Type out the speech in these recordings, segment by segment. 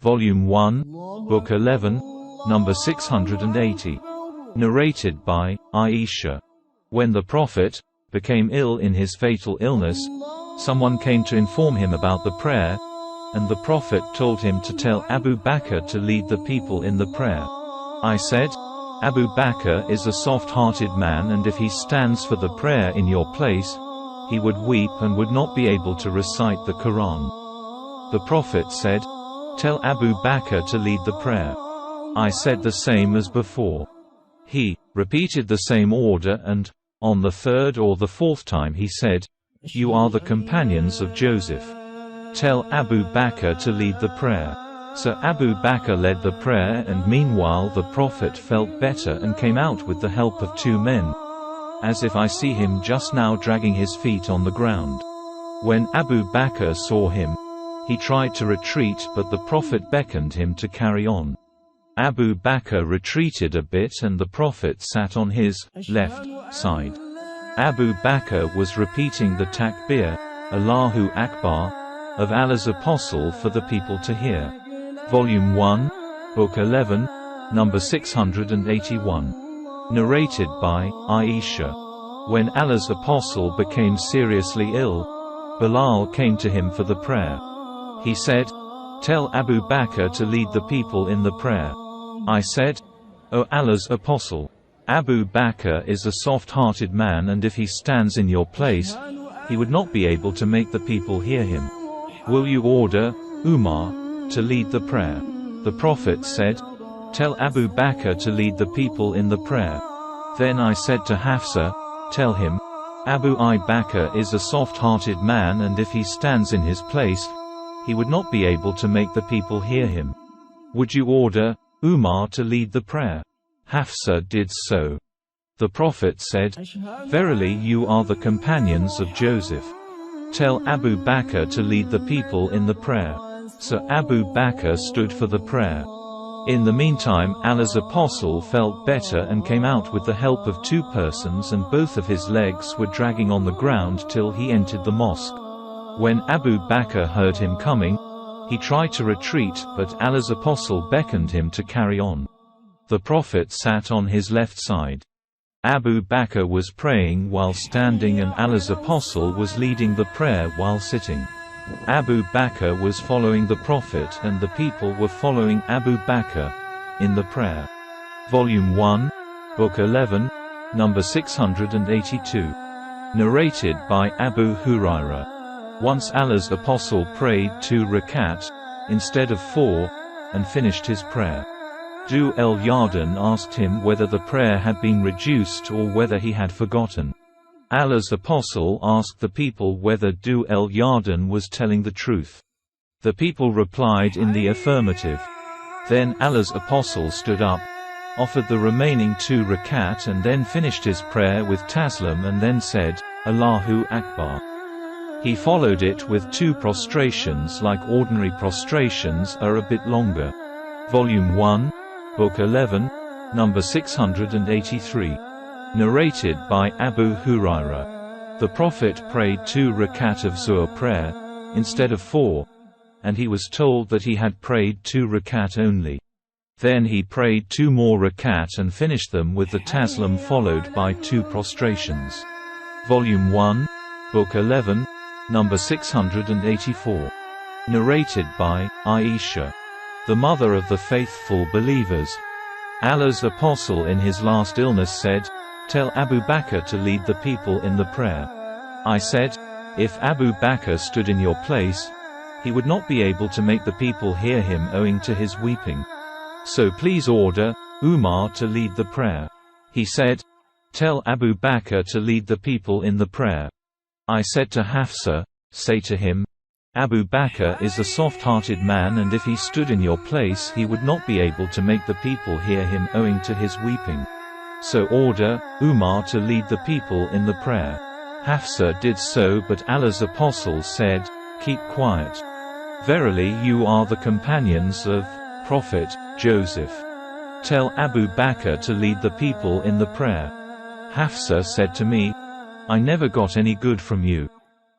Volume 1, Book 11, number 680. Narrated by Aisha. When the Prophet became ill in his fatal illness, someone came to inform him about the prayer, and the Prophet told him to tell Abu Bakr to lead the people in the prayer. I said, Abu Bakr is a soft-hearted man, and if he stands for the prayer in your place, he would weep and would not be able to recite the Quran. The Prophet said, tell Abu Bakr to lead the prayer. I said the same as before. He repeated the same order, and on the third or the fourth time he said, you are the companions of Joseph. Tell Abu Bakr to lead the prayer. So Abu Bakr led the prayer, and meanwhile the Prophet felt better and came out with the help of two men, as if I see him just now dragging his feet on the ground. When Abu Bakr saw him, he tried to retreat, but the Prophet beckoned him to carry on. Abu Bakr retreated a bit, and the Prophet sat on his left side. Abu Bakr was repeating the takbir, Allahu Akbar, of Allah's Apostle for the people to hear. Volume 1, Book 11, number 681. Narrated by Aisha. When Allah's Apostle became seriously ill, Bilal came to him for the prayer. He said, tell Abu Bakr to lead the people in the prayer. I said, O Allah's Apostle, Abu Bakr is a soft-hearted man, and if he stands in your place, he would not be able to make the people hear him. Will you order Umar to lead the prayer? The Prophet said, tell Abu Bakr to lead the people in the prayer. Then I said to Hafsa, tell him, Abu Bakr is a soft-hearted man, and if he stands in his place, he would not be able to make the people hear him. Would you order Umar to lead the prayer? Hafsa did so. The Prophet said, verily you are the companions of Joseph. Tell Abu Bakr to lead the people in the prayer. So Abu Bakr stood for the prayer. In the meantime Allah's Apostle felt better and came out with the help of two persons, and both of his legs were dragging on the ground till he entered the mosque. When Abu Bakr heard him coming, he tried to retreat, but Allah's Apostle beckoned him to carry on. The Prophet sat on his left side. Abu Bakr was praying while standing, and Allah's Apostle was leading the prayer while sitting. Abu Bakr was following the Prophet, and the people were following Abu Bakr in the prayer. Volume 1, Book 11, number 682. Narrated by Abu Hurairah. Once Allah's Apostle prayed 2 rakat, instead of 4, and finished his prayer. Du el-Yardan asked him whether the prayer had been reduced or whether he had forgotten. Allah's Apostle asked the people whether Du el-Yardan was telling the truth. The people replied in the affirmative. Then Allah's Apostle stood up, offered the remaining 2 rakat, and then finished his prayer with taslim, and then said, Allahu Akbar. He followed it with 2 prostrations, like ordinary prostrations are a bit longer. Volume 1, Book 11, number 683. Narrated by Abu Hurairah. The Prophet prayed 2 rakat of Zuhr prayer, instead of 4, and he was told that he had prayed 2 rakat only. Then he prayed 2 more rakat and finished them with the taslim followed by 2 prostrations. Volume 1, Book 11, number 684. Narrated by Aisha. The mother of the faithful believers. Allah's Apostle in his last illness said, tell Abu Bakr to lead the people in the prayer. I said, if Abu Bakr stood in your place, he would not be able to make the people hear him owing to his weeping. So please order Umar to lead the prayer. He said, tell Abu Bakr to lead the people in the prayer. I said to Hafsa, say to him, Abu Bakr is a soft-hearted man, and if he stood in your place he would not be able to make the people hear him owing to his weeping. So order Umar to lead the people in the prayer. Hafsa did so, but Allah's Apostle said, keep quiet. Verily you are the companions of Prophet Joseph. Tell Abu Bakr to lead the people in the prayer. Hafsa said to me, I never got any good from you.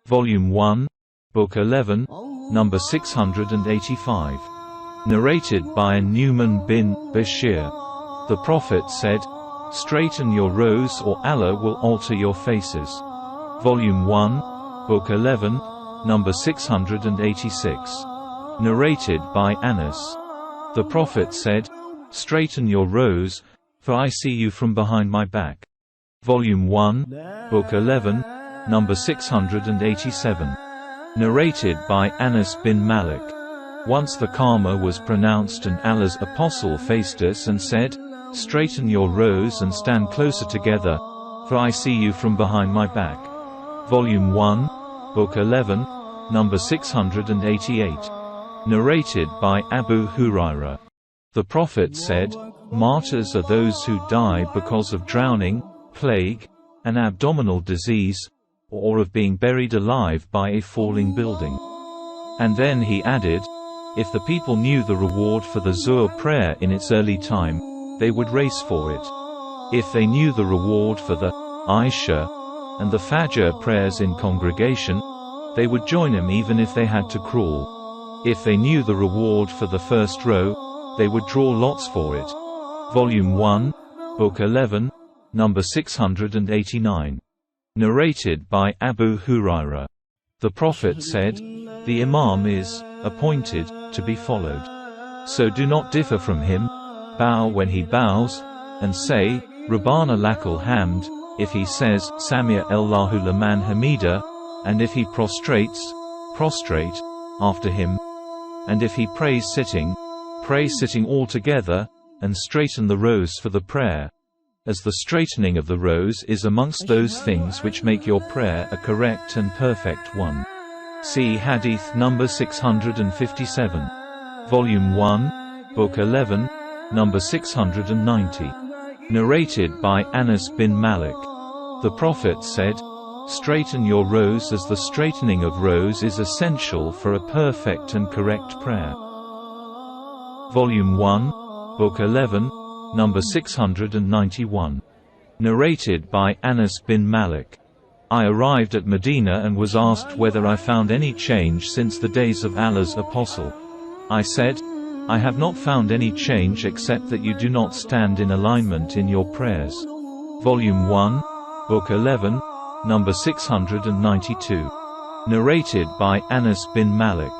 Volume 1, Book 11, number 685. Narrated by Nu'man bin Bashir. The Prophet said, "Straighten your rows or Allah will alter your faces." Volume 1, Book 11, number 686. Narrated by Anas. The Prophet said, "Straighten your rows, for I see you from behind my back." Volume 1, Book 11, number 687. Narrated by Anas bin Malik. Once the Qamah was pronounced and Allah's apostle faced us and said, "Straighten your rows and stand closer together, for I see you from behind my back." Volume 1, Book 11, number 688. Narrated by Abu Hurairah. The Prophet said, "Martyrs are those who die because of drowning, plague, an abdominal disease, or of being buried alive by a falling building." And then he added, "If the people knew the reward for the Zuhr prayer in its early time, they would race for it. If they knew the reward for the Isha and the Fajr prayers in congregation, they would join them even if they had to crawl. If they knew the reward for the first row, they would draw lots for it." Volume 1, Book 11, number 689. Narrated by Abu Hurairah. The Prophet said, "The Imam is appointed to be followed. So do not differ from him. Bow when he bows, and say, Rabbana lakal hamd, if he says, Sami'a Allahu liman hamida, and if he prostrates, prostrate after him. And if he prays sitting, pray sitting altogether, and straighten the rows for the prayer, as the straightening of the rows is amongst those things which make your prayer a correct and perfect one." See Hadith number 657. Volume 1, Book 11, number 690. Narrated by Anas bin Malik. The Prophet said, "Straighten your rows as the straightening of rows is essential for a perfect and correct prayer." Volume 1, Book 11, number 691. Narrated by Anas bin Malik. I arrived at Medina and was asked whether I found any change since the days of Allah's apostle. I said, "I have not found any change except that you do not stand in alignment in your prayers." Volume 1, Book 11, number 692. Narrated by Anas bin Malik.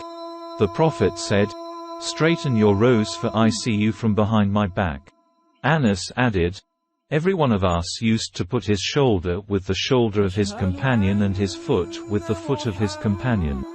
The Prophet said, "Straighten your rows for I see you from behind my back." Anas added, "Every one of us used to put his shoulder with the shoulder of his companion and his foot with the foot of his companion."